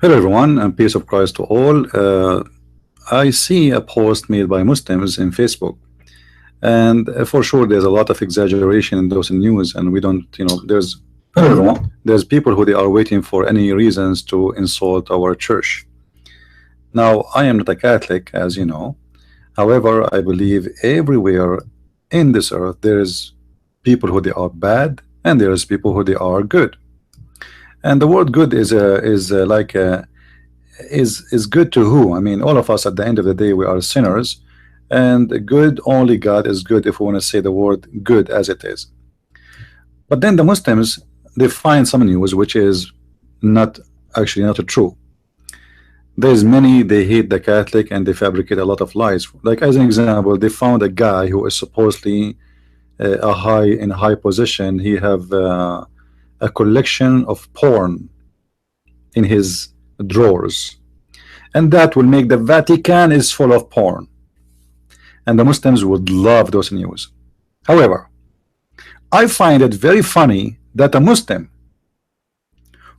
Hello everyone, and peace of Christ to all. I see a post made by Muslims in Facebook, and for sure there's a lot of exaggeration in those news, and we don't, hello everyone. There's people who they are waiting for any reasons to insult our church. Now, I am not a Catholic, as you know. However, I believe everywhere in this earth there's people who they are bad, and there's people who they are good. And the word good is good to who? I mean, all of us at the end of the day we are sinners, and good only God is good if we want to say the word good as it is. But then the Muslims, they find some news which is not true. There's many, they hate the Catholic and they fabricate a lot of lies. Like as an example, they found a guy who is supposedly in high position. He have a collection of porn in his drawers, and that will make the Vatican is full of porn, and the Muslims would love those news. However, I find it very funny that a Muslim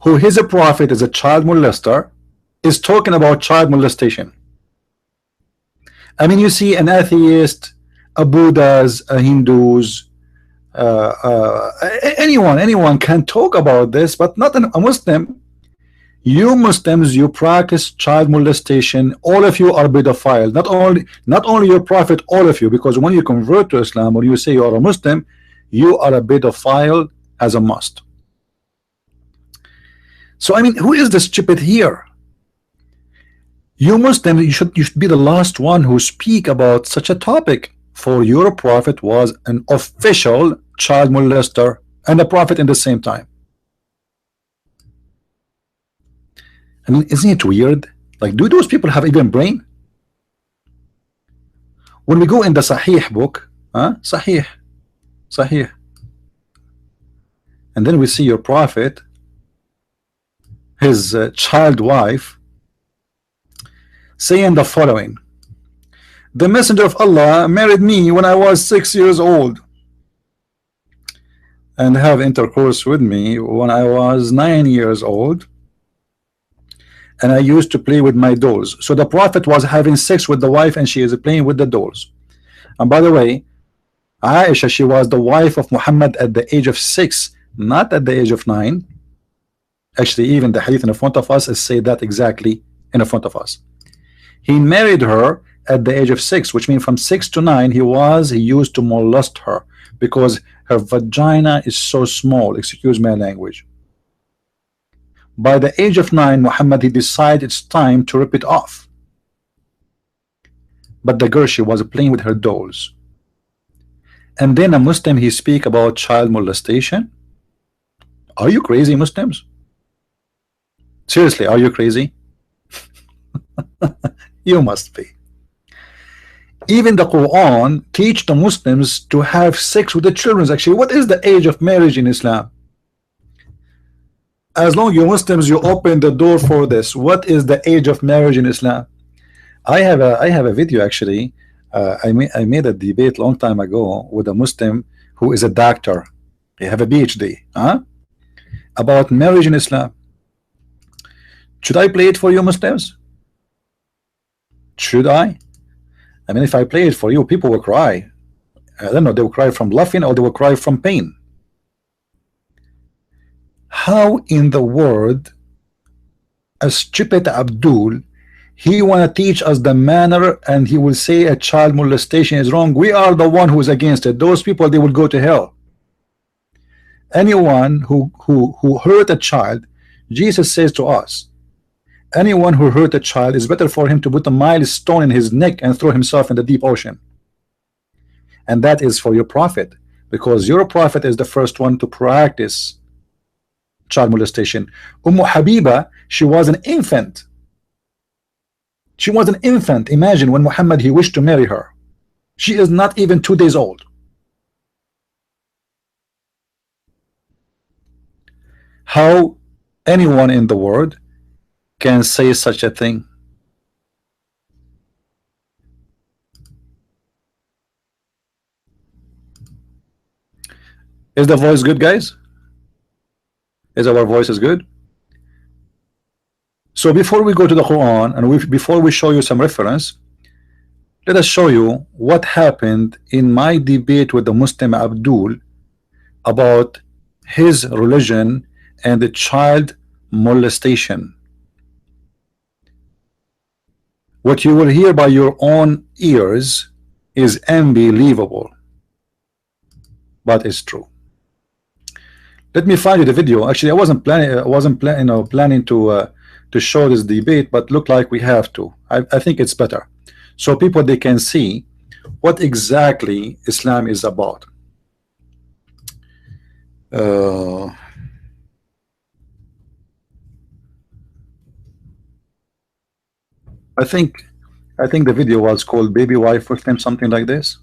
who his prophet is a child molester is talking about child molestation. I mean, you see an atheist, a Buddhas, a Hindus, anyone can talk about this, but not a Muslim. You Muslims, you practice child molestation. All of you are pedophile. Not only your prophet, all of you, because when you convert to Islam or you say you are a Muslim, you are a pedophile as a must. So I mean, who is the stupid here? You Muslims, you should be the last one who speak about such a topic, for your prophet was an official child molester and a prophet in the same time. I mean, isn't it weird? Like, do those people have even brain? When we go in the Sahih book, Sahih, and then we see your prophet, his child wife, saying the following: the messenger of Allah married me when I was 6 years old and have intercourse with me when I was 9 years old, and I used to play with my dolls. So the prophet was having sex with the wife and she is playing with the dolls. And by the way, Aisha, she was the wife of Muhammad at the age of 6, not at the age of 9. Actually, even the hadith in front of us is say that exactly in front of us. He married her at the age of 6, which means from 6 to 9 he used to molest her because her vagina is so small, excuse my language. By the age of 9, Muhammad, he decided it's time to rip it off. But the girl, she was playing with her dolls. And then a Muslim, he speak about child molestation. Are you crazy, Muslims? Seriously, are you crazy? You must be. Even the Qur'an teach the Muslims to have sex with the children. Actually, what is the age of marriage in Islam? As long as you Muslims, you open the door for this. What is the age of marriage in Islam? I have a video actually. I made a debate long time ago with a Muslim who is a doctor. He have a PhD, about marriage in Islam. Should I play it for you, Muslims? Should I? I mean, if I play it for you, people will cry. I don't know, they will cry from laughing or they will cry from pain. How in the world a stupid Abdul, he want to teach us the manner and he will say a child molestation is wrong? We are the one who is against it. Those people, they will go to hell. Anyone who hurt a child, Jesus says to us, anyone who hurt a child is better for him to put a milestone in his neck and throw himself in the deep ocean. And that is for your prophet, because your prophet is the first one to practice child molestation. Habiba, she was an infant. She was an infant. Imagine when Muhammad, he wished to marry her. She is not even 2 days old. How anyone in the world can say such a thing? Is the voice good, guys? Is our voice is good? So before we go to the Quran and before we show you some reference, let us show you what happened in my debate with the Muslim Abdul about his religion and the child molestation. What you will hear by your own ears is unbelievable, but it's true. Let me find you the video. Actually, I wasn't planning to show this debate, but look like we have to. I think it's better, so people they can see what exactly Islam is about. I think the video was called "Baby Wife Muslim," something like this.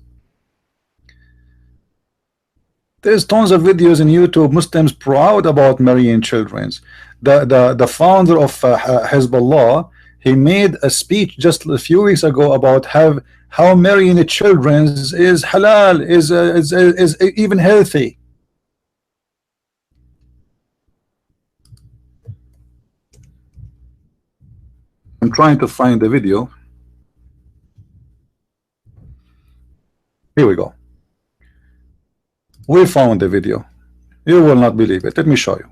There's tons of videos in YouTube. Muslims proud about marrying children. The founder of Hezbollah, he made a speech just a few weeks ago about how marrying the children is halal, is even healthy. I'm trying to find the video. Here we go. We found the video. You will not believe it. Let me show you.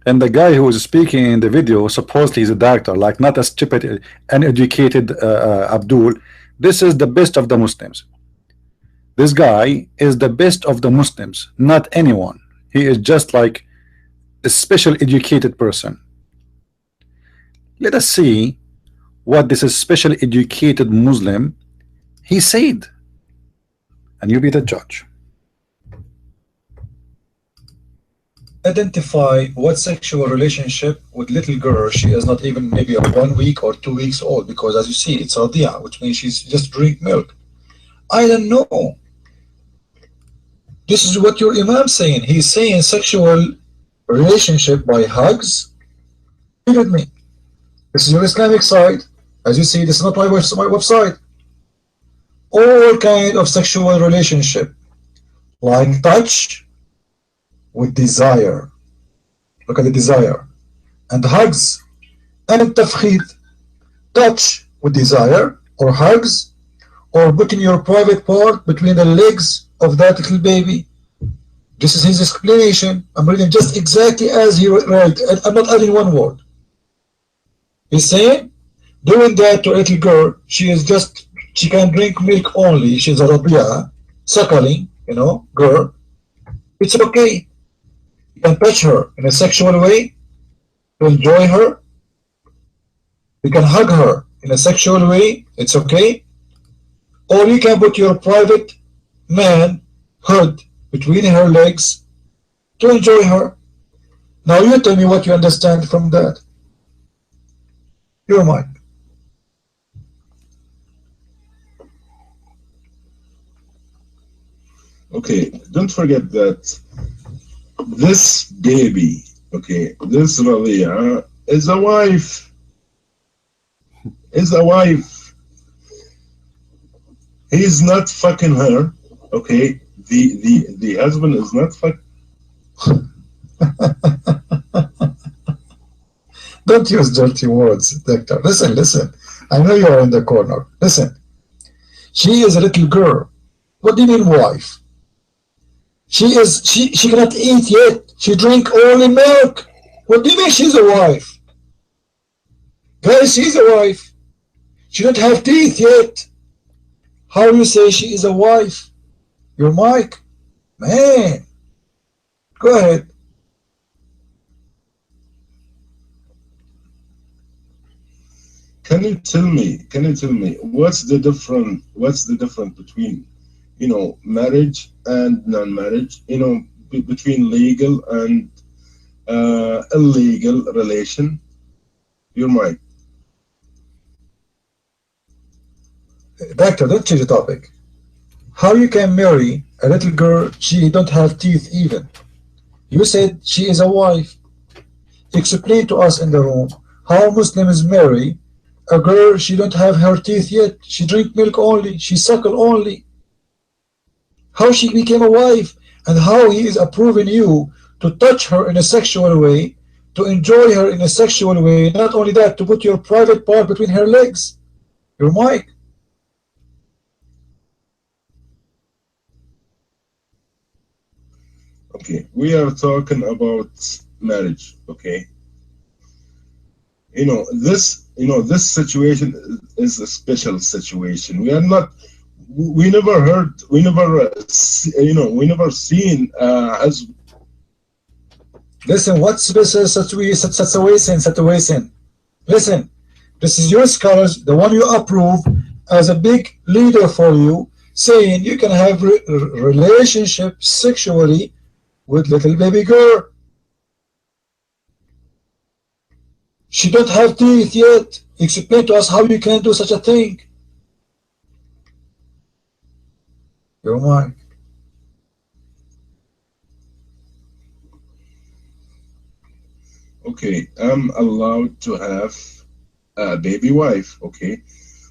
And the guy who is speaking in the video, supposedly he's a doctor, like not a stupid, uneducated Abdul. This is the best of the Muslims. This guy is the best of the Muslims, not anyone. He is just like a special educated person. Let us see what this special educated Muslim he said, and you be the judge. Identify what sexual relationship with little girl. She is not even maybe 1 week or 2 weeks old, because as you see it's radia, which means she's just drink milk. I don't know. This is what your Imam saying. He's saying sexual relationship by hugs. Look at me. This is your Islamic side. As you see, this is not my website. All kind of sexual relationship, like touch with desire. Look at the desire. And hugs and tafkhid. Touch with desire, or hugs, or putting your private part between the legs of that little baby. This is his explanation. I'm reading just exactly as he wrote. I'm not adding one word. He's saying, doing that to a little girl, she can drink milk only. She's a rabia, suckling, girl. It's okay. You can touch her in a sexual way to enjoy her. You can hug her in a sexual way. It's okay. Or you can put your private man hood between her legs to enjoy her. Now you tell me what you understand from that. Your mind. Okay, don't forget that this baby, okay, this Ralia is a wife. Is a wife. He's not fucking her, okay? The husband is not fucking. Don't use dirty words, doctor. Listen. I know you are in the corner. Listen. She is a little girl. What do you mean wife? She cannot eat yet. She drink only milk. What do you mean she's a wife? Guys, she's a wife. She don't have teeth yet. How do you say she is a wife? Your mic? Man. Go ahead. Can you tell me what's the difference between marriage and non-marriage, between legal and illegal relation? Your mic. Doctor, don't change the topic. How you can marry a little girl, she don't have teeth even? You said she is a wife. Explain to us in the room how Muslims marry a girl, she don't have her teeth yet. She drink milk only. She suckle only. How she became a wife? and how he is approving you to touch her in a sexual way, to enjoy her in a sexual way, not only that, to put your private part between her legs, your mic. Okay, we are talking about marriage. Okay, this situation is a special situation. We are not. We never heard. We never. We never seen as. Listen, what's special situation? Listen, this is your scholars, the one you approve as a big leader for you, saying you can have relationship sexually with little baby girl. She don't have teeth yet. Explain to us how you can do such a thing. Your mind. Okay, I'm allowed to have a baby wife. Okay,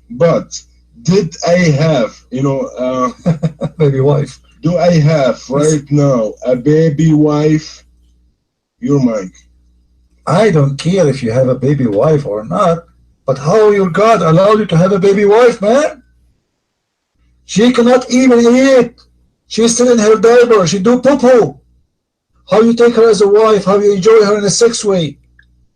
but did I have, baby wife? Do I have right now a baby wife? Your mic. I don't care if you have a baby wife or not, but how your God allowed you to have a baby wife, man? She cannot even eat. She's still in her diaper. She do poo-poo. How you take her as a wife? How you enjoy her in a sex way?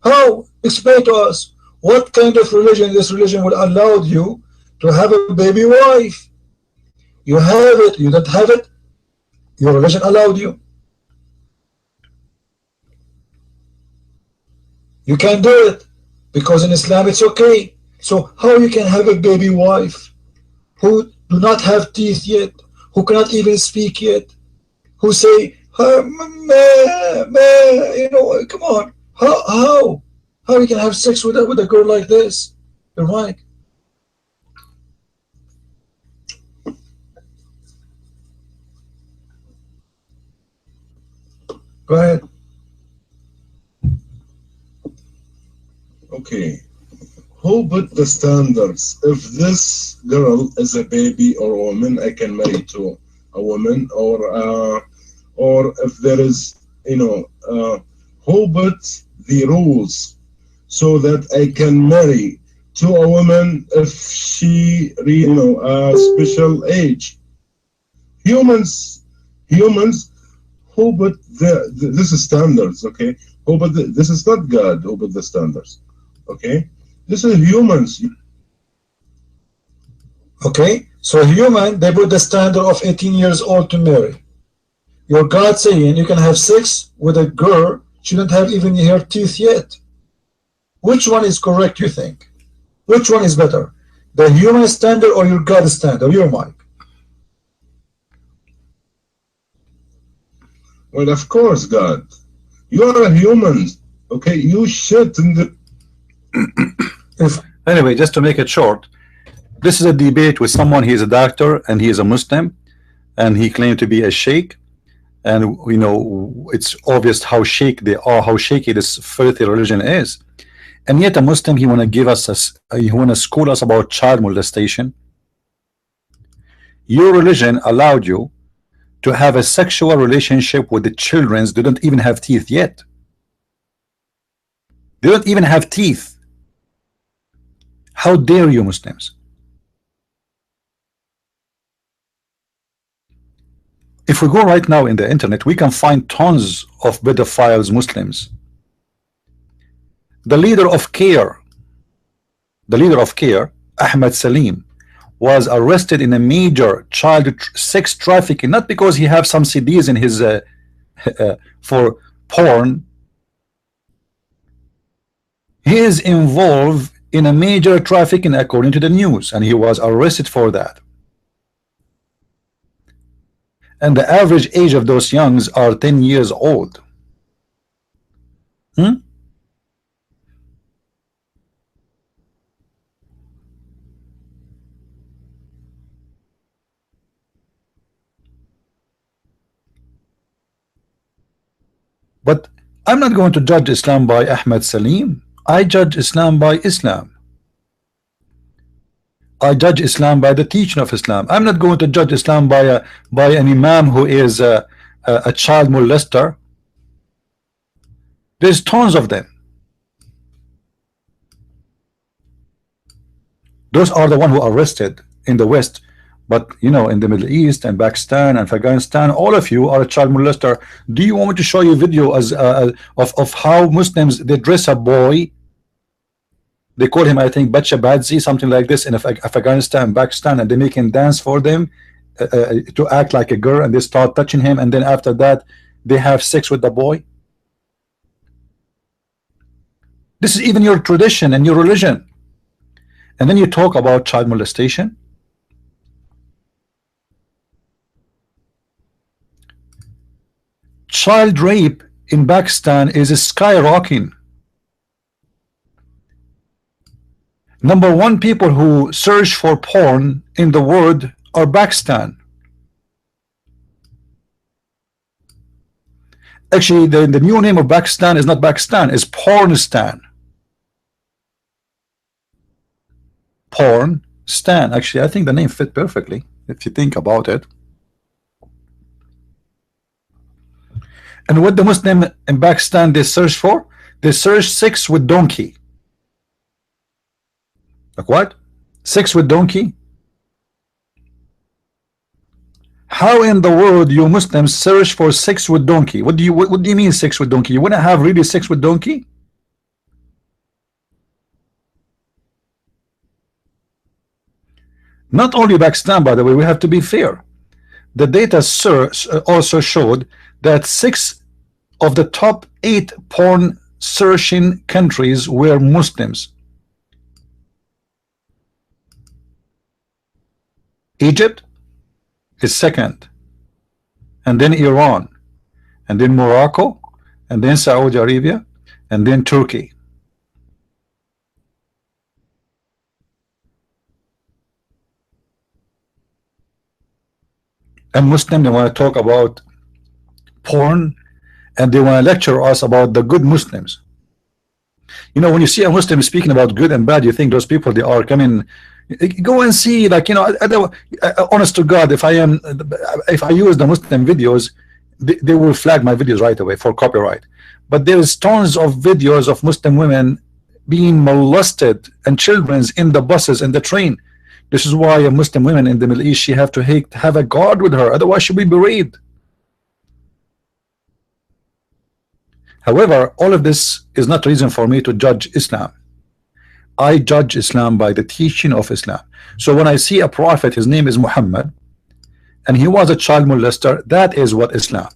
How? Explain to us. What kind of religion this religion will allow you to have a baby wife? You have it. You don't have it. Your religion allowed you. You can do it because in Islam it's okay. So how you can have a baby wife who do not have teeth yet, who cannot even speak yet, who say, come on, how you can have sex with a girl like this? You're right. Go ahead. Okay, who put the standards? If this girl is a baby or a woman, I can marry to a woman, or if there is, who put the rules so that I can marry to a woman if she, a special age? Humans, who put this is standards? Okay, who put this is not God who put the standards. Okay, this is humans. Okay, so human, they put the standard of 18 years old to marry. Your God saying you can have sex with a girl, she don't have even her teeth yet. Which one is correct, you think? Which one is better? The human standard or your God standard? Your mic. Well, of course, God. You are a human. Okay, you shit in the. Anyway, just to make it short, this is a debate with someone. He is a doctor and he is a Muslim, and he claimed to be a sheikh. And it's obvious how shaky they are, how shaky this filthy religion is. And yet a Muslim, he want to give us he want to school us about child molestation. Your religion allowed you to have a sexual relationship with the children. They don't even have teeth yet. They don't even have teeth. How dare you, Muslims? If we go right now in the internet, we can find tons of pedophiles Muslims. The leader of CARE, Ahmed Salim, was arrested in a major child sex trafficking, not because he have some CDs in his for porn. He is involved in a major trafficking according to the news, and he was arrested for that. And the average age of those youngs are 10 years old. But I'm not going to judge Islam by Ahmed Salim. I judge Islam by Islam. I judge Islam by the teaching of Islam. I'm not going to judge Islam by an imam who is a child molester. There's tons of them. Those are the ones who are arrested in the West, but you know, in the Middle East and Pakistan and Afghanistan, all of you are a child molester. Do you want me to show you a video of how Muslims they dress a boy? They call him, I think, Bacha Badzi, something like this, in Afghanistan, Pakistan, and they make him dance for them to act like a girl, and they start touching him, and then after that, they have sex with the boy. This is even your tradition and your religion, and then you talk about child molestation. Child rape in Pakistan is skyrocketing. Number one people who search for porn in the world are Pakistan. Actually, the new name of Pakistan is not Pakistan, it's Pornistan. Pornstan. Actually, I think the name fit perfectly if you think about it. And what the Muslim in Pakistan they search for? They search sex with donkey. Like what? Sex with donkey? How in the world you Muslims search for sex with donkey? What do you mean sex with donkey? You want to have really sex with donkey? Not only Pakistan, by the way, we have to be fair. The data also showed that 6 of the top 8 porn searching countries were Muslims. Egypt is second, and then Iran, and then Morocco, and then Saudi Arabia, and then Turkey. And Muslims, they want to talk about porn, and they want to lecture us about the good Muslims. You know, when you see a Muslim speaking about good and bad, you think those people, they are coming. Go and see, like, you know, honest to God, if I use the Muslim videos, they will flag my videos right away for copyright. But there is tons of videos of Muslim women being molested and children's in the buses and the train. This is why a Muslim woman in the Middle East, she have to have a guard with her, otherwise she'll be buried. However, all of this is not reason for me to judge Islam. I judge Islam by the teaching of Islam. So when I see a prophet, his name is Muhammad, and he was a child molester, that is what Islam.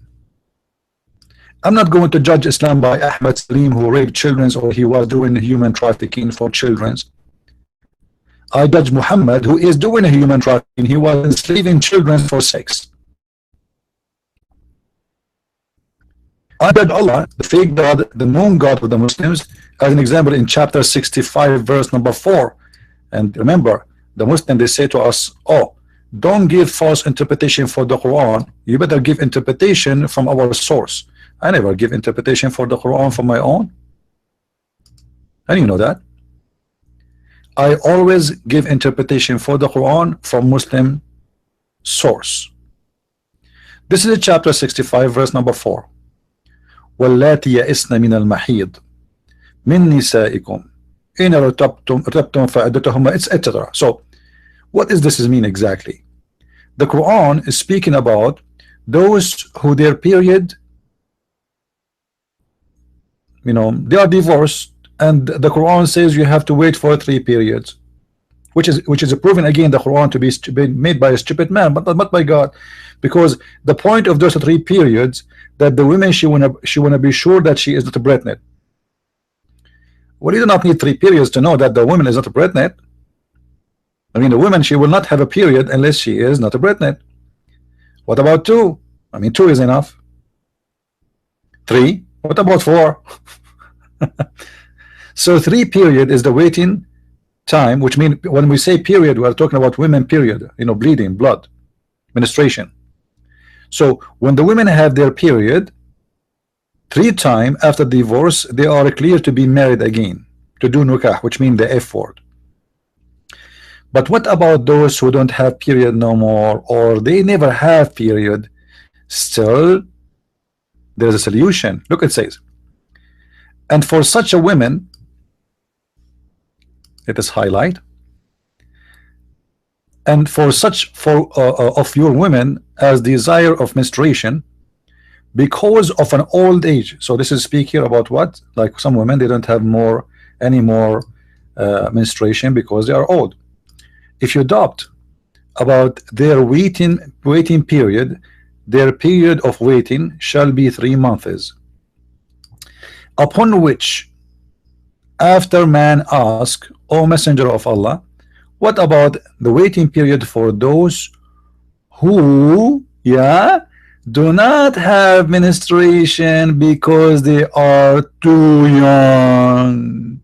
I'm not going to judge Islam by Ahmad Salim, who raped children, or he was doing human trafficking for children. I judge Muhammad, who is doing human trafficking. He was enslaving children for sex. I judge Allah, the fake God, the known God of the Muslims, as an example in chapter 65, verse number 4. And remember, the Muslims, they say to us, oh, don't give false interpretation for the Quran. You better give interpretation from our source. I never give interpretation for the Quran from my own. And you know that. I always give interpretation for the Quran from Muslim source. This is chapter 65, verse number 4. واللاتي يئسن من المحيض من نسائكم إن ارتبتم فعدتهن, etc. So what does this mean exactly? The Quran is speaking about those who their period, you know, they are divorced, and the Quran says you have to wait for 3 periods, which is proven again the Quran to be made by a stupid man, but not by God, because the point of those 3 periods, that the women, she wanna be sure that she is not pregnant. Well, you do not need 3 periods to know that the woman is not pregnant. I mean, the woman, she will not have a period unless she is not pregnant. What about 2? I mean, 2 is enough. 3? What about 4? So 3 period is the waiting time, which means when we say period, we are talking about women period, you know, bleeding, blood, menstruation. So when the women have their period 3 times after divorce, they are clear to be married again, to do nikah, which means the F word. But what about those who don't have period no more, or they never have period? Still, There is a solution. Look, it says, and for such a woman, let us highlight, and for such of your women as desire of menstruation because of an old age. So this is speak here about what? Like some women, they don't have any more menstruation because they are old. If you adopt about their waiting period, their period of waiting shall be 3 months, upon which after man ask, O Messenger of Allah, what about the waiting period for those who do not have menstruation because they are too young?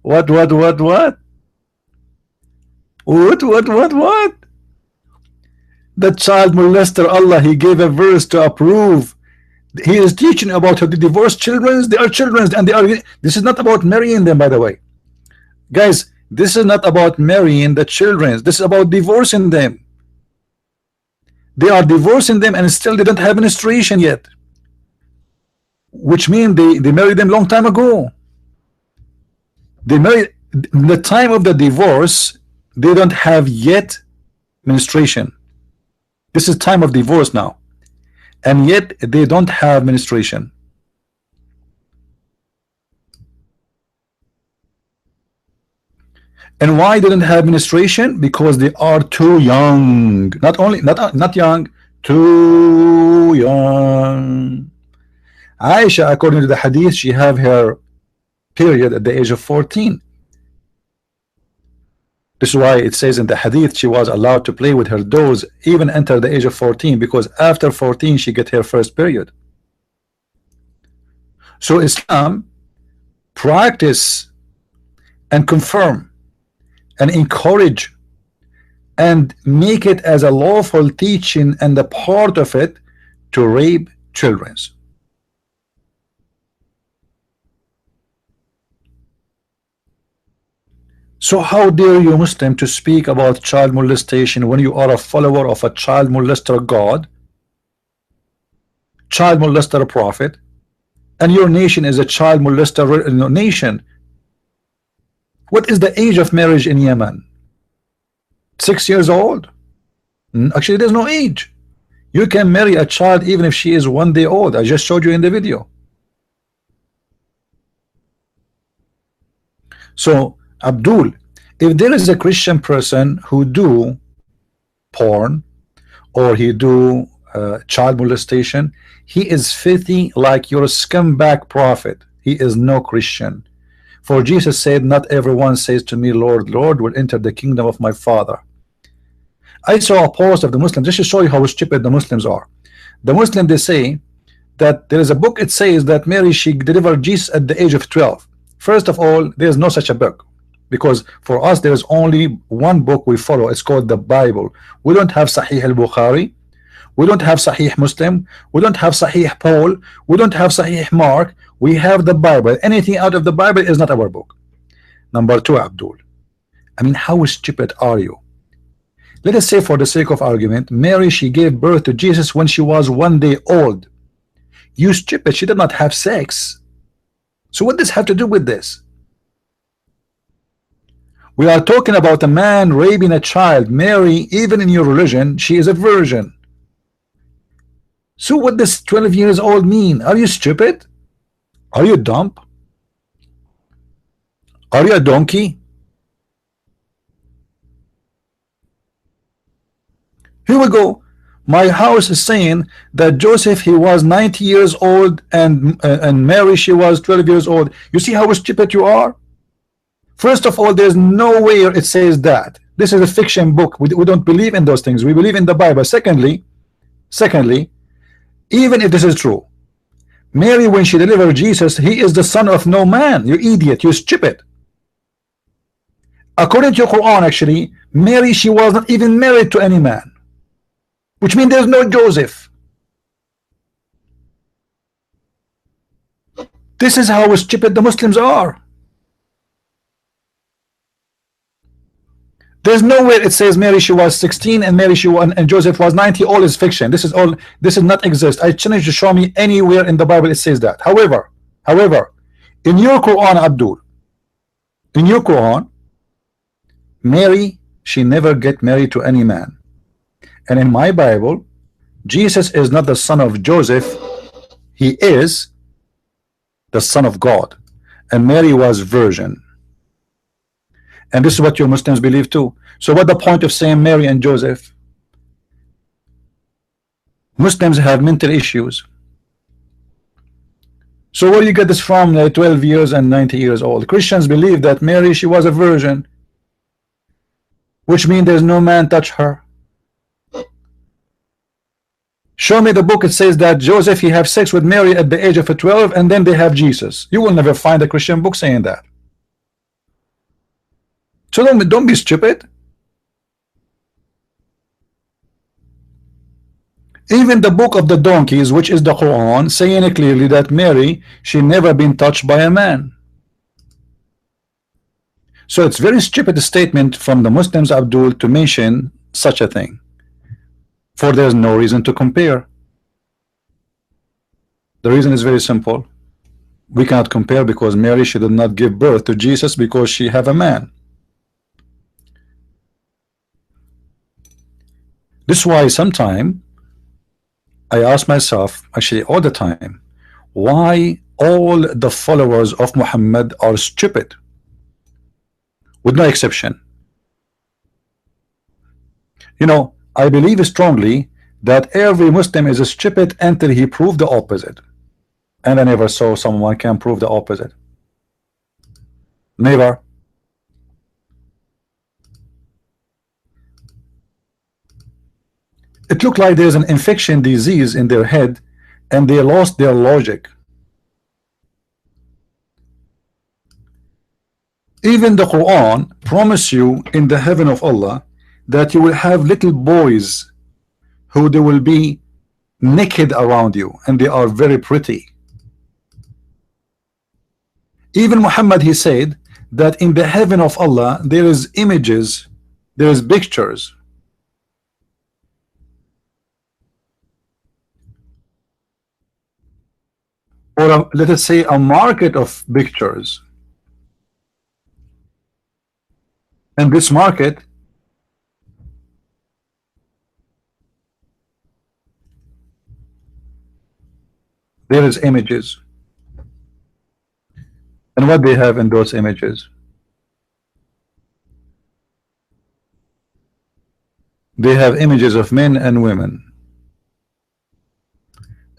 What? The child molester, Allah, he gave a verse to approve. He is teaching about how to divorce children. They are children, and they are. This is not about marrying them, by the way, guys. This is not about marrying the children. This is about divorcing them. They are divorcing them, and still they don't have menstruation yet, which means they married them long time ago. They married the time of the divorce. They don't have yet menstruation. This is time of divorce now, and yet they don't have menstruation. And why they don't have menstruation? Because they are too young. Not young, too young. Aisha, according to the hadith, she have her period at the age of 14. This is why it says in the hadith she was allowed to play with her dolls even until the age of 14, because after 14 she get her first period. So Islam practice and confirm and encourage and make it as a lawful teaching and a part of it to rape children. So how dare you Muslim to speak about child molestation when you are a follower of a child molester God, child molester prophet, and your nation is a child molester nation? What is the age of marriage in Yemen? 6 years old? Actually, there's no age. You can marry a child even if she is 1 day old. I just showed you in the video. So Abdul, if there is a Christian person who do porn or he do child molestation, he is filthy like your scumbag prophet. He is no Christian. For Jesus said, not everyone says to me, Lord, Lord, will enter the kingdom of my Father. I saw a post of the Muslims just to show you how stupid the Muslims are. The Muslims, they say that there is a book, it says that Mary, she delivered Jesus at the age of 12. First of all, there is no such a book, because for us there is only one book we follow. It's called the Bible. We don't have Sahih al-Bukhari, we don't have Sahih Muslim, we don't have Sahih Paul, we don't have Sahih Mark. We have the Bible. Anything out of the Bible is not our book. Number two, Abdul, I mean, how stupid are you? Let us say, for the sake of argument, Mary, she gave birth to Jesus when she was 1 day old. You stupid, she did not have sex. So what does have to do with this? We are talking about a man raping a child. Mary, even in your religion, she is a virgin. So what does 12 years old mean? Are you stupid? Are you dumb? Are you a donkey? Here we go. My house is saying that Joseph, he was 90 years old and Mary, she was 12 years old. You see how stupid you are? First of all, there's nowhere it says that. This is a fiction book. We don't believe in those things. We believe in the Bible. Secondly, even if this is true, Mary, when she delivered Jesus, he is the son of no man. You idiot, you stupid. According to your Quran, actually, Mary, she was not even married to any man, which means there's no Joseph. This is how stupid the Muslims are. There's nowhere it says Mary she was 16 and Mary she was, and Joseph was 90. All is fiction. This is all. This is not exist. I challenge you to show me anywhere in the Bible it says that. However, in your Quran, Abdul, in your Quran, Mary she never get married to any man, and in my Bible, Jesus is not the son of Joseph. He is the son of God, and Mary was virgin. And this is what your Muslims believe too. So what the point of saying Mary and Joseph? Muslims have mental issues. So where do you get this from? 12 years and 90 years old. Christians believe that Mary she was a virgin, which means there's no man touch her. Show me the book it says that Joseph he have sex with Mary at the age of 12 and then they have Jesus. You will never find a Christian book saying that. So don't be stupid. Even the book of the donkeys, which is the Quran, saying clearly that Mary she never been touched by a man. So it's very stupid statement from the Muslims, Abdul, to mention such a thing, for there's no reason to compare. The reason is very simple. We cannot compare because Mary she did not give birth to Jesus because she have a man. This is why sometime I ask myself, actually all the time, why all the followers of Muhammad are stupid, with no exception. You know, I believe strongly that every Muslim is stupid until he proved the opposite, and I never saw someone can prove the opposite. Never. It looked like there's an infection disease in their head and they lost their logic. Even the Quran promise you in the heaven of Allah that you will have little boys who they will be naked around you and they are very pretty. Even Muhammad he said that in the heaven of Allah there is images, there is pictures. Or let us say a market of pictures, and this market there is images, and what they have in those images, they have images of men and women.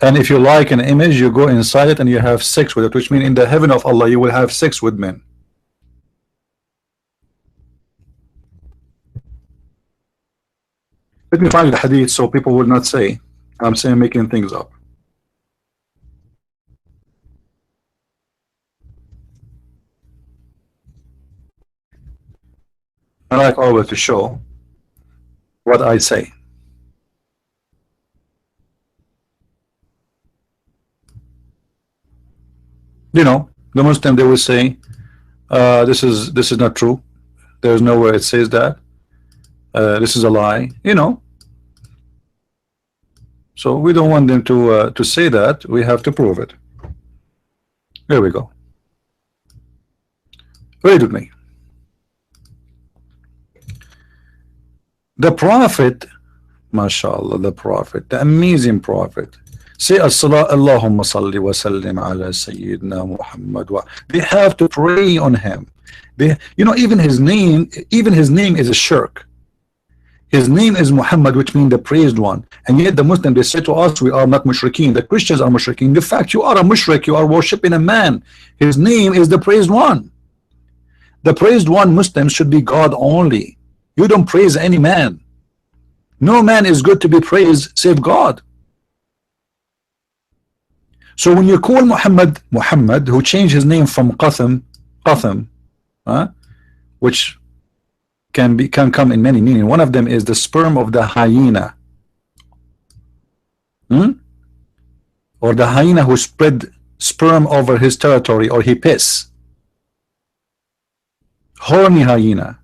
And if you like an image, you go inside it and you have sex with it, which means in the heaven of Allah you will have sex with men. Let me find the hadith so people will not say I'm saying making things up. I like always to show what I say. You know, the Muslim they will say this is not true. There's nowhere it says that. This is a lie. You know. So we don't want them to say that. We have to prove it. Here we go. Read with me. The Prophet, mashallah, the Prophet, the amazing Prophet. Say as-salat, Allahumma salli wa sallim ala Sayyidina Muhammad. They have to pray on him. They, you know, even his name is a shirk. His name is Muhammad, which means the praised one. And yet the Muslims they say to us, we are not mushrikeen. The Christians are mushrikeen. The fact you are a mushrik, you are worshipping a man. His name is the praised one. The praised one, Muslims should be God only. You don't praise any man. No man is good to be praised save God. So when you call Muhammad, who changed his name from Qatham, which can come in many meanings. One of them is the sperm of the hyena, or the hyena who spread sperm over his territory, or he piss. Horny hyena.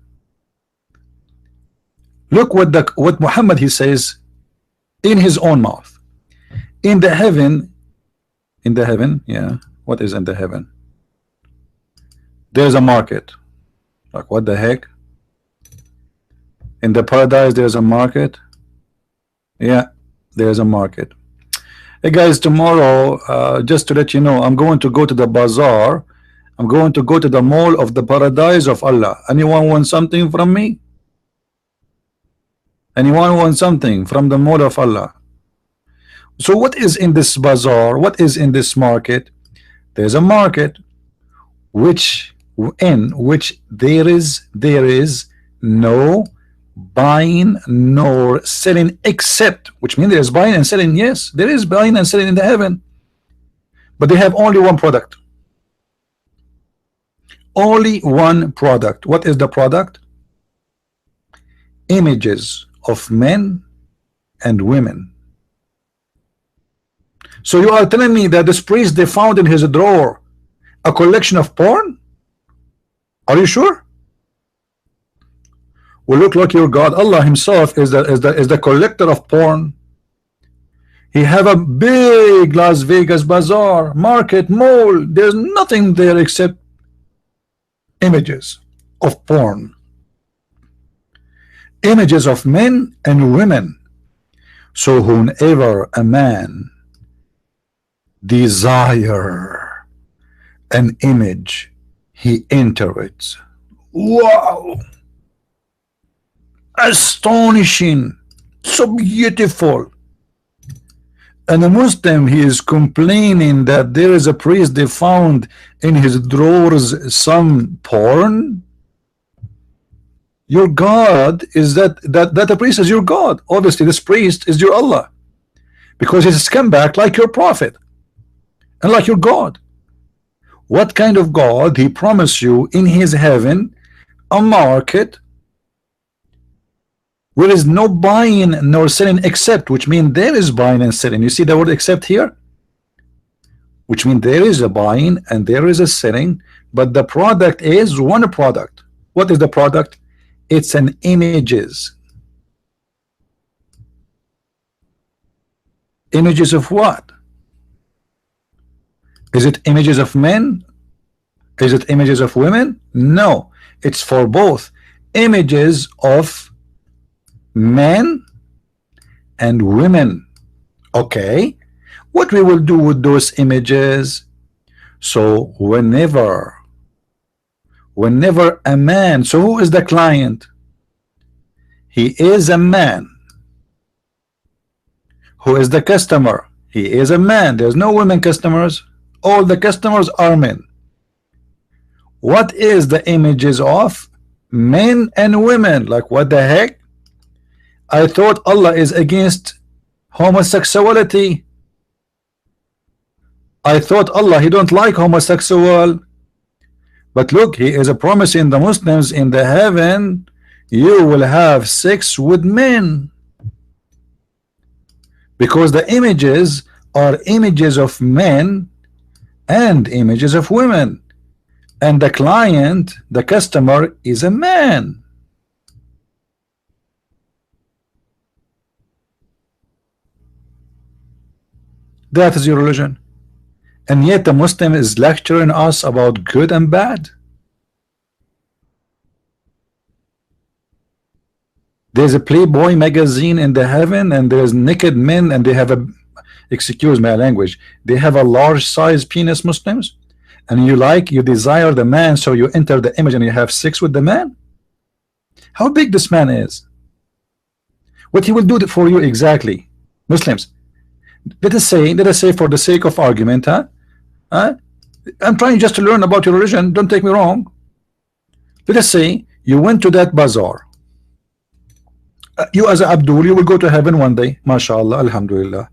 Look what Muhammad he says in his own mouth. In the heaven, yeah. What is in the heaven? There's a market. Like what the heck? In the paradise there's a market. Yeah, there's a market. Hey guys, tomorrow, just to let you know, I'm going to go to the bazaar. I'm going to go to the mall of the paradise of Allah. Anyone want something from me? Anyone want something from the mall of Allah? So what is in this bazaar? What is in this market? There's a market in which there is no buying nor selling, except, which means there's buying and selling. Yes, there is buying and selling in the heaven, but they have only one product. Only one product. What is the product? Images of men and women. So you are telling me that this priest, they found in his drawer a collection of porn? Are you sure? Well, look like your God. Allah himself is the collector of porn. He have a big Las Vegas bazaar, market, mall. There's nothing there except images of porn, images of men and women. So whenever a man desire an image, he enter it. Wow, astonishing, so beautiful. And the Muslim, he is complaining that there is a priest, they found in his drawers some porn. Your God is that the priest is your God. Obviously this priest is your Allah, because he's a scumbag like your prophet and like your God. What kind of God? He promised you in his heaven a market where is no buying nor selling, except, which means there is buying and selling. You see the word except here, which means there is a buying and there is a selling, but the product is one product. What is the product? It's an images. Images of what? Is it images of men? Is it images of women? No, it's for both. Images of men and women. Okay, what we will do with those images? So whenever a man, so who is the client? He is a man. Who is the customer? He is a man. There's no women customers. All the customers are men. What is the images of? Men and women. Like what the heck? I thought Allah is against homosexuality. I thought Allah, he don't like homosexual. But look, he is promising the Muslims in the heaven, you will have sex with men, because the images are images of men and images of women, and the client, the customer, is a man. That is your religion. And yet the Muslim is lecturing us about good and bad. There's a Playboy magazine in the heaven, and there's naked men, and they have a, excuse my language, they have a large size penis, Muslims, and you desire the man, so you enter the image and you have sex with the man. How big this man is, what he will do for you exactly. Muslims, let us say for the sake of argument, I'm trying just to learn about your religion, don't take me wrong. Let us say you went to that bazaar. You as Abdul, you will go to heaven one day, mashallah, alhamdulillah.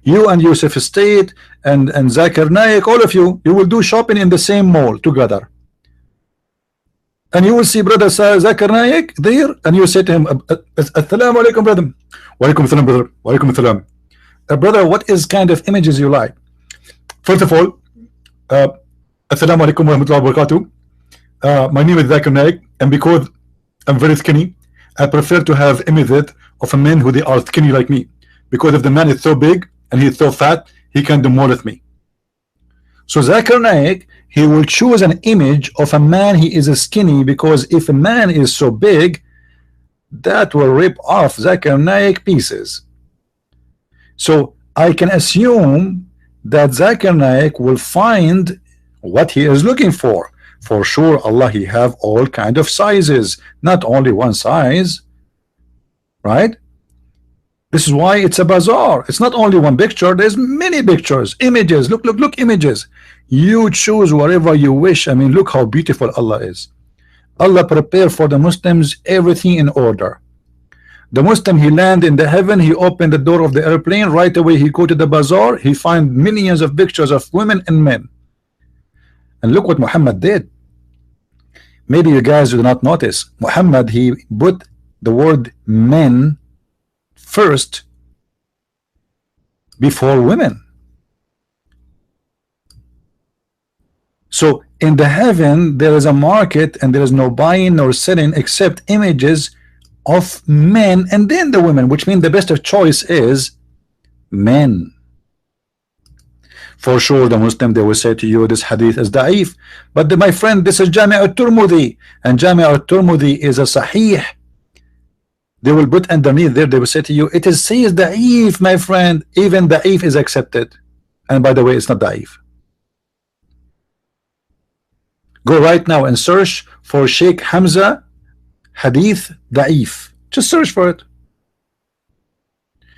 You and Yusuf State and Zakir Naik, all of you will do shopping in the same mall together. And you will see brother Zakir Naik there, and you say to him, Assalamu alaikum, brother. Wa alaikum assalam, brother. Wa alaikum assalam. Brother, what is kind of images you like? First of all, Assalamu alaikum wa rahmatullahi wa barakatuh. My name is Zakir Naik, and because I'm very skinny I prefer to have images of a man who they are skinny like me, because if the man is so big and he's so fat, he can demolish me. So Zakir Naik, he will choose an image of a man he is skinny, because if a man is so big, that will rip off Zakir Naik pieces. So I can assume that Zakir Naik will find what he is looking for. For sure, Allah, he have all kind of sizes, not only one size, right? This is why it's a bazaar. It's not only one picture, there's many pictures, images. Look, images. You choose whatever you wish. I mean, look how beautiful Allah is. Allah prepared for the Muslims everything in order. The Muslim, he land in the heaven, he opened the door of the airplane, right away he go to the bazaar, he find millions of pictures of women and men. And look what Muhammad did. Maybe you guys do not notice. Muhammad, he put the word men first before women. So in the heaven there is a market, and there is no buying nor selling except images of men and then the women, which means the best of choice is men. For sure, the Muslim, they will say to you, this hadith is da'if. But my friend, this is Jami' al-Tirmidhi, and Jami' al-Tirmidhi is a sahih. They will put underneath there, they will say to you, it is says da'if, my friend. Even da'if is accepted. And by the way, it's not da'if. Go right now and search for Sheikh Hamza hadith da'if. Just search for it.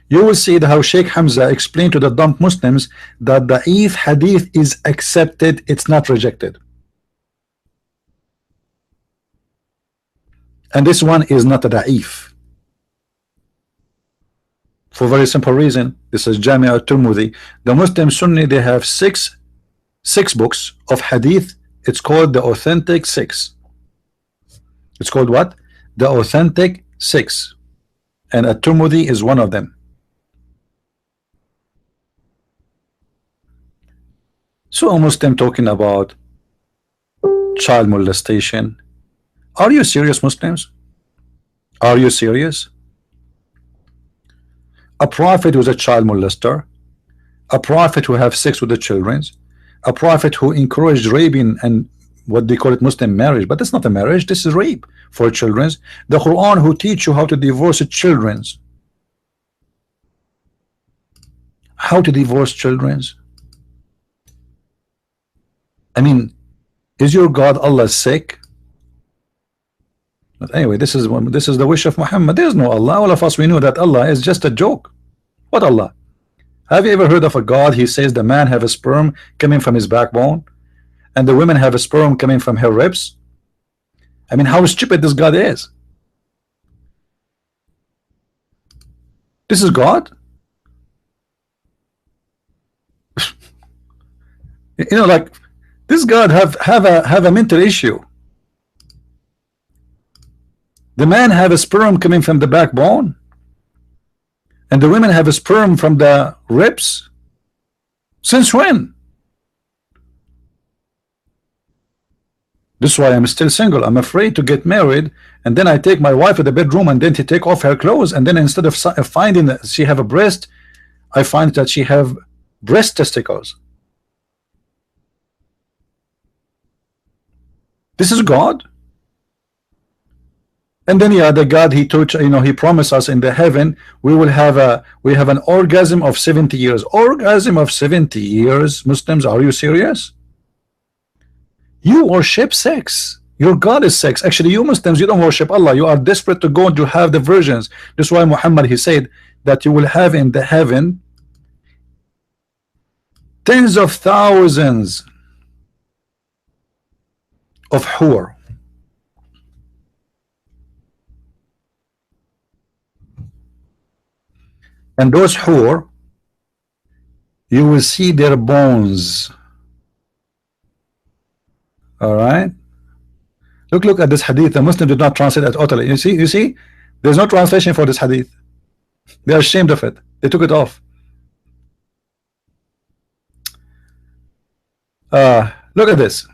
You will see how Sheikh Hamza explained to the dumb Muslims that da'if hadith is accepted, it's not rejected. And this one is not a da'if. For a very simple reason. This is Jami' al-Tirmidhi. The Muslim Sunni, they have six books of hadith. It's called the authentic six. It's called what? The authentic six. And at-Tirmidhi is one of them. So a Muslim talking about child molestation. Are you serious, Muslims? Are you serious? A prophet who's a child molester, a prophet who have sex with the children, a prophet who encouraged raping and what they call it Muslim marriage, but that's not a marriage, this is rape for children. The Qur'an who teach you how to divorce children. How to divorce children? I mean, is your God Allah sick? But anyway, this is the wish of Muhammad. There is no Allah. All of us, we know that Allah is just a joke. What Allah? Have you ever heard of a God? He says the man have a sperm coming from his backbone, and the women have a sperm coming from her ribs. I mean, how stupid this God is. This is God. You know, like this God have a mental issue. The man have a sperm coming from the backbone, and the women have a sperm from the ribs. Since when? This is why I'm still single. I'm afraid to get married, and then I take my wife to the bedroom, and then to take off her clothes, and then instead of finding that she have a breast, I find that she have breast testicles. This is God. And then yeah, the God he told, you know, he promised us in the heaven we have an orgasm of 70 years. Orgasm of 70 years. Muslims, are you serious? You worship sex. Your God is sex. Actually, you Muslims, you don't worship Allah. You are desperate to go to have the virgins. That's why Muhammad, he said that you will have in the heaven tens of thousands of hur. And those hur, you will see their bones. All right. Look at this hadith. The Muslim did not translate it utterly. You see, there's no translation for this hadith. They are ashamed of it. They took it off. Look at this.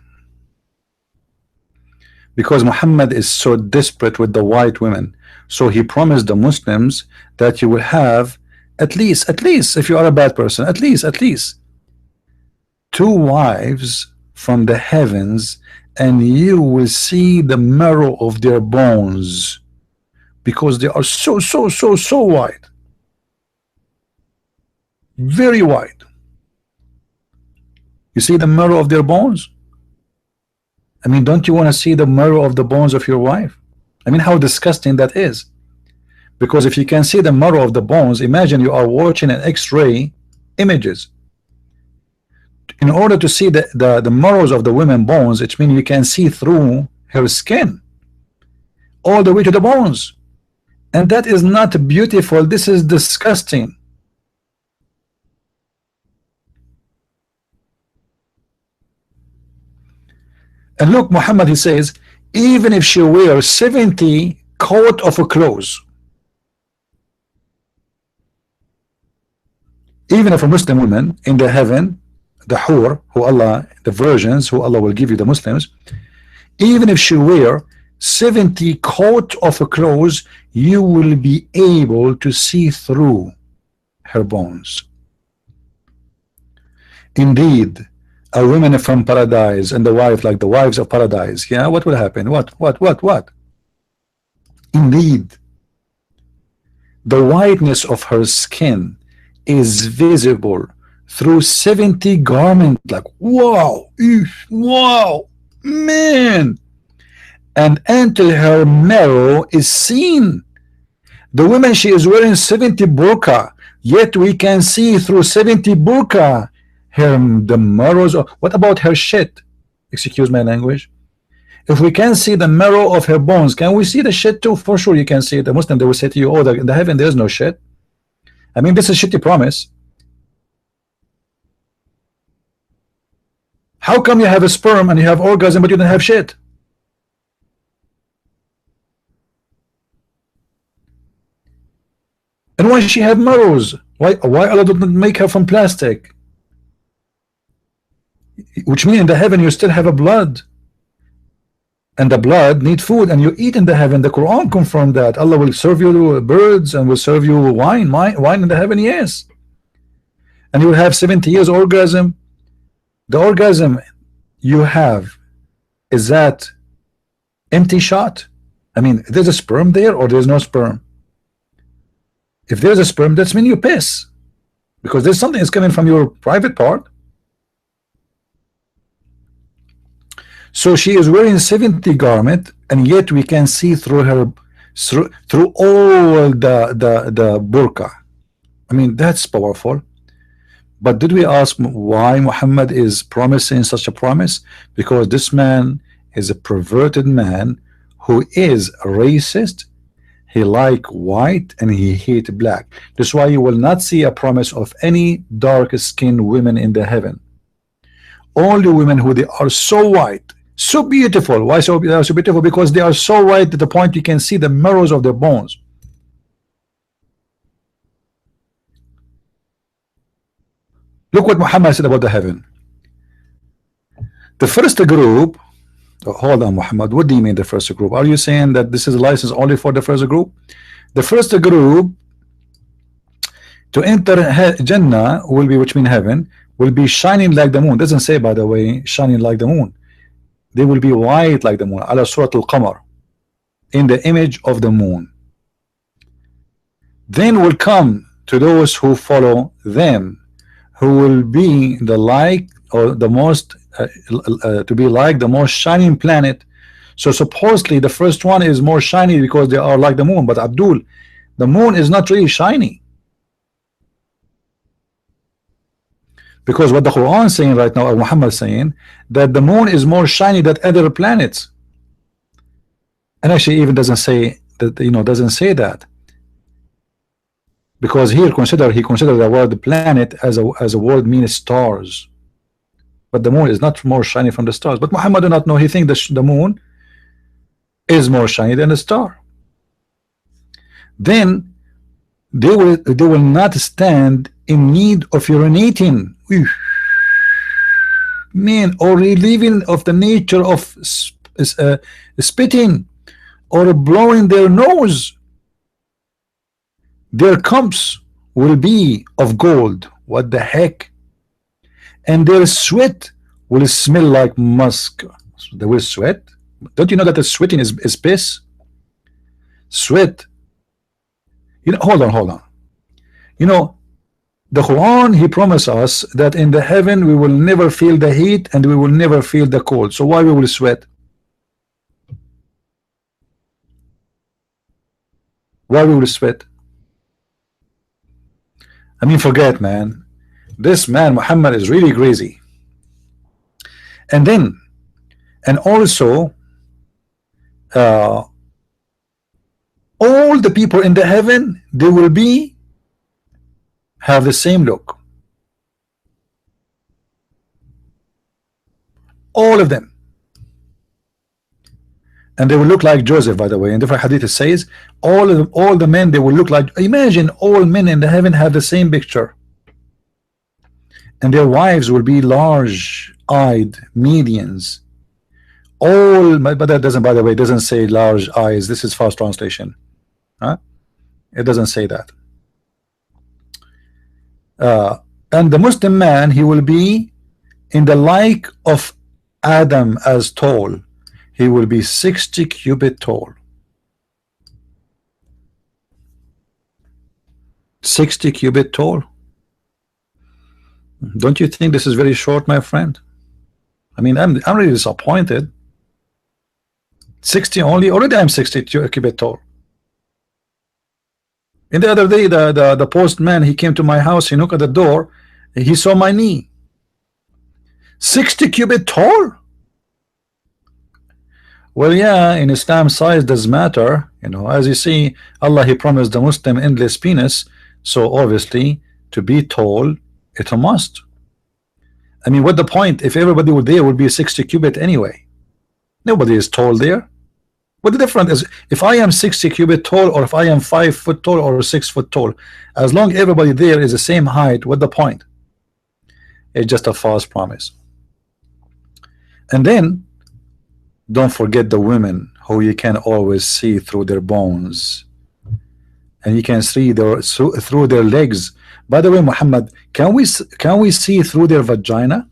because Muhammad is so desperate with the white women. So he promised the Muslims that you will have at least if you are a bad person, at least 2 wives from the heavens, and you will see the marrow of their bones, because they are so wide, very wide. You see the marrow of their bones? I mean, don't you want to see the marrow of the bones of your wife? I mean, how disgusting that is. Because if you can see the marrow of the bones, imagine you are watching an X-ray images. In order to see the marrows of the women bones, it means you can see through her skin all the way to the bones, and that is not beautiful. This is disgusting. And look, Muhammad, he says, even if she wears 70 coat of clothes, even if a Muslim woman in the heaven, the hur, who Allah, the virgins who Allah will give you, the Muslims, even if she wear 70 coat of clothes, you will be able to see through her bones. Indeed, a woman from paradise and the wife like the wives of paradise, yeah, what will happen? What? Indeed, the whiteness of her skin is visible through 70 garments. Like, wow, wow, man. And until her marrow is seen. The woman, she is wearing 70 burqa, yet we can see through 70 burqa the marrows of, what about her shit? Excuse my language. If we can see the marrow of her bones, can we see the shit too? For sure you can see it. The Muslim, they will say to you, oh, in the heaven there is no shit. I mean, this is a shitty promise. How come you have a sperm and you have orgasm but you don't have shit? And why she have marrows? Why Allah didn't make her from plastic? Which means in the heaven you still have a blood, and the blood need food, and you eat in the heaven. The Quran confirmed that Allah will serve you birds and will serve you wine in the heaven, yes. And you will have 70 years orgasm. The orgasm you have, is that empty shot? I mean, there's a sperm there or there's no sperm? If there's a sperm, that's mean you piss, because there's something that's coming from your private part. So she is wearing 70 garment, and yet we can see through her, through all the burqa. I mean, that's powerful. But did we ask why Muhammad is promising such a promise? Because this man is a perverted man who is racist. He like white and he hate black. That's why you will not see a promise of any dark-skinned women in the heaven. Only women who they are so white, so beautiful. Why so beautiful? Because they are so white to the point you can see the marrows of their bones. Look what Muhammad said about the heaven. The first group, hold on, Muhammad, what do you mean the first group? Are you saying that this is a license only for the first group? The first group to enter Jannah will be, which means heaven, will be shining like the moon. Doesn't say, by the way, shining like the moon. They will be white like the moon, ala surat al-qamar, in the image of the moon. Then will come to those who follow them, who will be the like, or the most to be like the most shining planet. So supposedly the first one is more shiny because they are like the moon. But Abdul, the moon is not really shiny, because what the Quran is saying right now, or Muhammad is saying, that the moon is more shiny than other planets. And actually even doesn't say that, doesn't say that, because here he considered the word planet as a word means stars. But the moon is not more shiny from the stars. But Muhammad do not know. He thinks the moon is more shiny than a star. Then they will not stand in need of urinating, man, or relieving of the nature of spitting or blowing their nose, their cups will be of gold. What the heck? And their sweat will smell like musk. They will sweat. Don't you know that the sweating is piss? Sweat. You know, hold on. You know, the Quran, he promised us that in the heaven we will never feel the heat and we will never feel the cold. So why we will sweat? Why we will sweat? I mean, forget, man. This man Muhammad is really crazy. And then, and also, all the people in the heaven, they will be have the same look. All of them. And they will look like Joseph, by the way. In different hadith it says all the men, they will look like, imagine all men in the heaven have the same picture. And their wives will be large-eyed medians. All, but that doesn't, by the way, it doesn't say large eyes. This is fast translation. Huh? It doesn't say that. And the Muslim man, he will be in the like of Adam as tall. He will be 60 cubit tall. 60 cubit tall. Don't you think this is very short, my friend? I mean, I'm really disappointed. 60 only. Already I'm 60 cubit tall. And the other day, the postman, he came to my house, he knocked at the door, he saw my knee. 60 cubit tall? Well, yeah, in Islam, size does matter. You know, as you see, Allah, he promised the Muslim endless penis. So obviously, to be tall, it's a must. I mean, what the point if everybody would there would be 60 cubit anyway? Nobody is tall there. What the difference is if I am 60 cubit tall or if I am 5 foot tall or 6 foot tall? As long as everybody there is the same height, what the point? It's just a false promise. And then don't forget the women who you can always see through their bones, and you can see through their legs. By the way, Muhammad, can we see through their vagina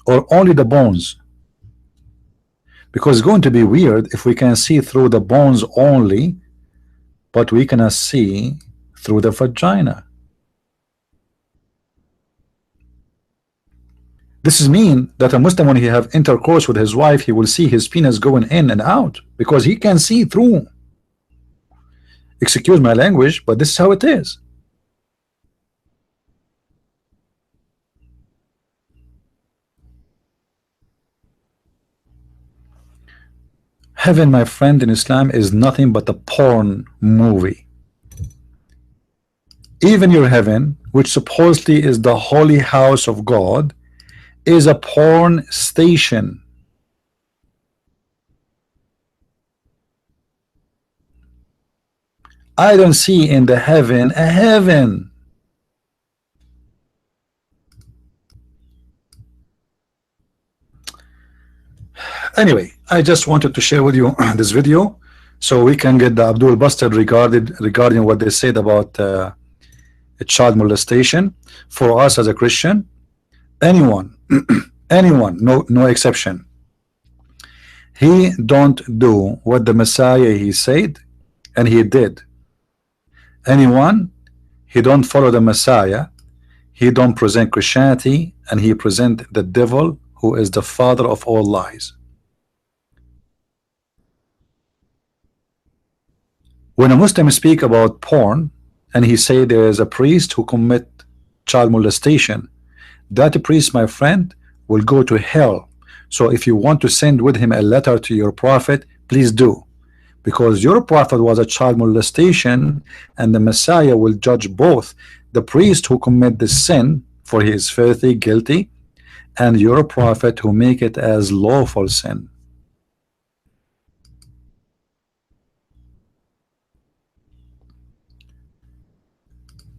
or only the bones? Because it's going to be weird if we can see through the bones only, but we cannot see through the vagina. This is mean that a Muslim, when he have intercourse with his wife, he will see his penis going in and out because he can see through. Excuse my language, but this is how it is. Heaven, my friend, in Islam is nothing but a porn movie. Even your heaven, which supposedly is the holy house of God, is a porn station. I don't see in the heaven a heaven. Anyway, I just wanted to share with you this video so we can get the Abdul busted regarding what they said about child molestation. For us as a Christian, anyone anyone, no exception, he don't do what the Messiah he said and he did. Anyone, he don't follow the Messiah, he don't present Christianity, and he present the devil, who is the father of all lies. When a Muslim speak about porn and he say there is a priest who commit child molestation, that priest, my friend, will go to hell. So if you want to send with him a letter to your prophet, please do, because your prophet was a child molestation, and the Messiah will judge both the priest who commit the sin, for he is filthy, guilty, and your prophet who make it as lawful sin.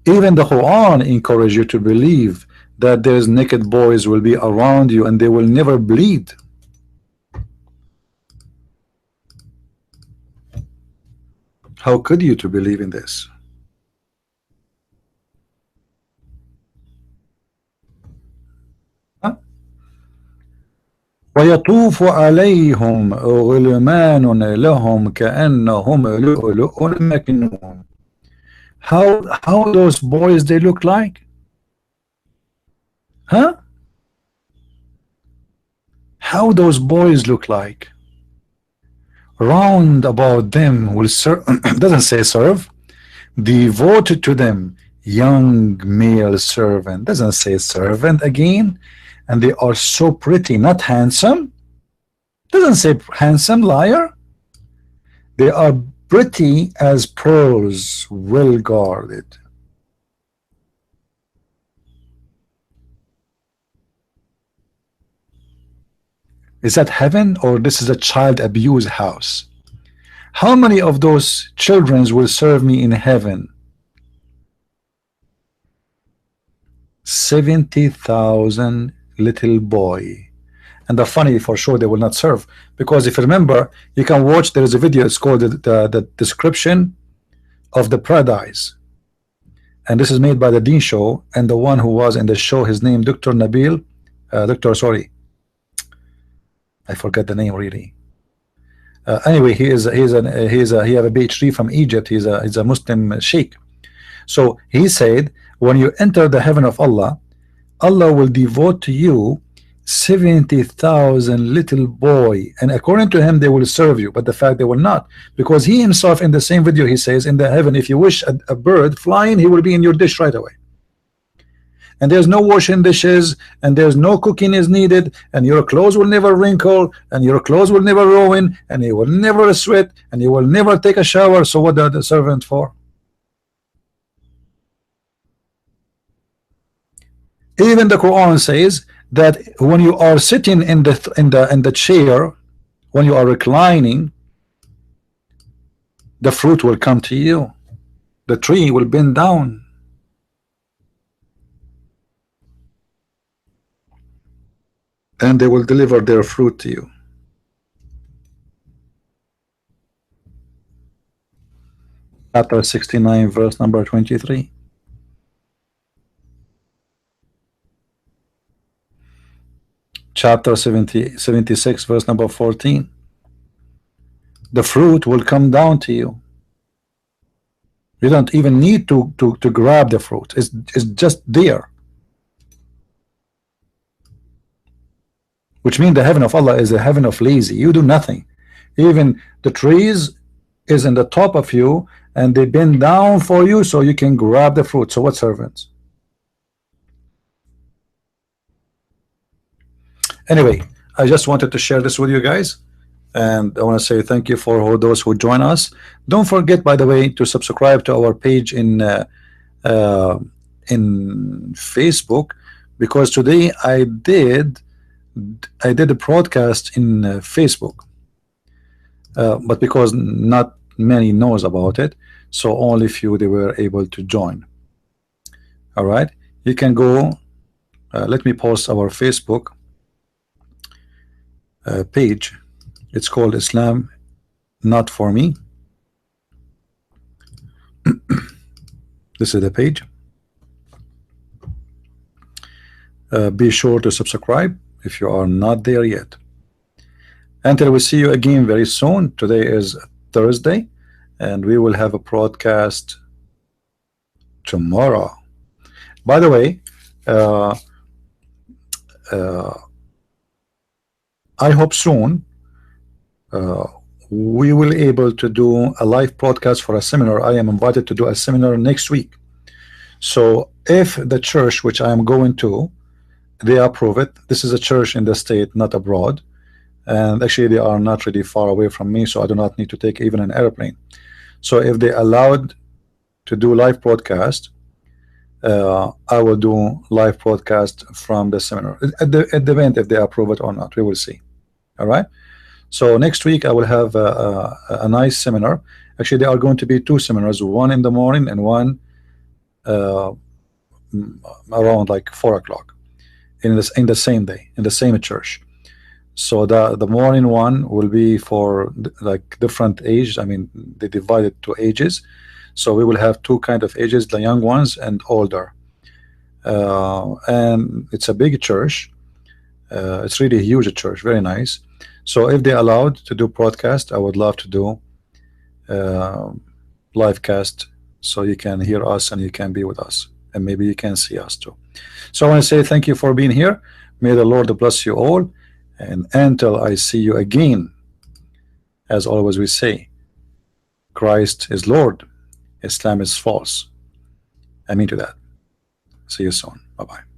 Even the Quran encourage you to believe that there's naked boys will be around you and they will never bleed. How could you to believe in this? Huh? ويطوف عليهم غلمان لهم كأنهم لؤلؤ مكنون. How those boys they look like? Huh? How those boys look like? Round about them will serve. Doesn't say serve. Devoted to them, young male servant. Doesn't say servant again. And they are so pretty, not handsome. Doesn't say handsome, liar. They are pretty as pearls, well guarded. Is that heaven, or this is a child abuse house? How many of those children will serve me in heaven? 70,000 little boy. And the funny, for sure they will not serve, because if you remember, you can watch, there is a video, it's called the description of the paradise, and this is made by the Dean Show, and the one who was in the show, his name Dr. Nabil, sorry, I forget the name really. Anyway, he have a PhD from Egypt. He's a Muslim sheikh. So he said, when you enter the heaven of Allah, Allah will devote to you 70,000 little boy, and according to him they will serve you, but the fact they will not, because he himself in the same video he says, in the heaven, if you wish a bird flying, he will be in your dish right away, and there's no washing dishes, and there's no cooking is needed, and your clothes will never wrinkle, and your clothes will never ruin, and you will never sweat, and you will never take a shower. So what are the servants for? Even the Quran says that when you are sitting in the chair, when you are reclining, the fruit will come to you, the tree will bend down, and they will deliver their fruit to you. Chapter 69, verse number 23. Chapter 76, verse number 14. The fruit will come down to you. You don't even need to grab the fruit. It's just there. Which means the heaven of Allah is the heaven of lazy. You do nothing. Even the trees is in the top of you, and they bend down for you so you can grab the fruit. So what servants? Anyway, I just wanted to share this with you guys, and I want to say thank you for all those who join us. Don't forget, by the way, to subscribe to our page in Facebook, because today I did a broadcast in Facebook, but because not many knows about it, so only few they were able to join. All right, you can go. Let me post our Facebook page. It's called Islam Not For Me. This is the page. Be sure to subscribe if you are not there yet. Until we see you again very soon. Today is Thursday, and we will have a broadcast tomorrow. By the way, I hope soon we will able to do a live broadcast for a seminar. I am invited to do a seminar next week. So if the church which I am going to, they approve it, this is a church in the state, not abroad, and actually they are not really far away from me, so I do not need to take even an airplane. So if they allowed to do live broadcast, I will do live broadcast from the seminar at the event. If they approve it or not, we will see. All right, so next week I will have a nice seminar. Actually, there are going to be two seminars, one in the morning and one around like 4 o'clock in the same day, in the same church. So the morning one will be for like different age. I mean, they divided to ages. So we will have two kind of ages, the young ones and older. And it's a big church. It's really a huge church, very nice. So if they allowed to do broadcast, I would love to do uh, live cast, so you can hear us and you can be with us, and maybe you can see us too. So I want to say thank you for being here. May the Lord bless you all, and until I see you again, as always we say, Christ is Lord, Islam is false. I mean to that. See you soon. Bye bye.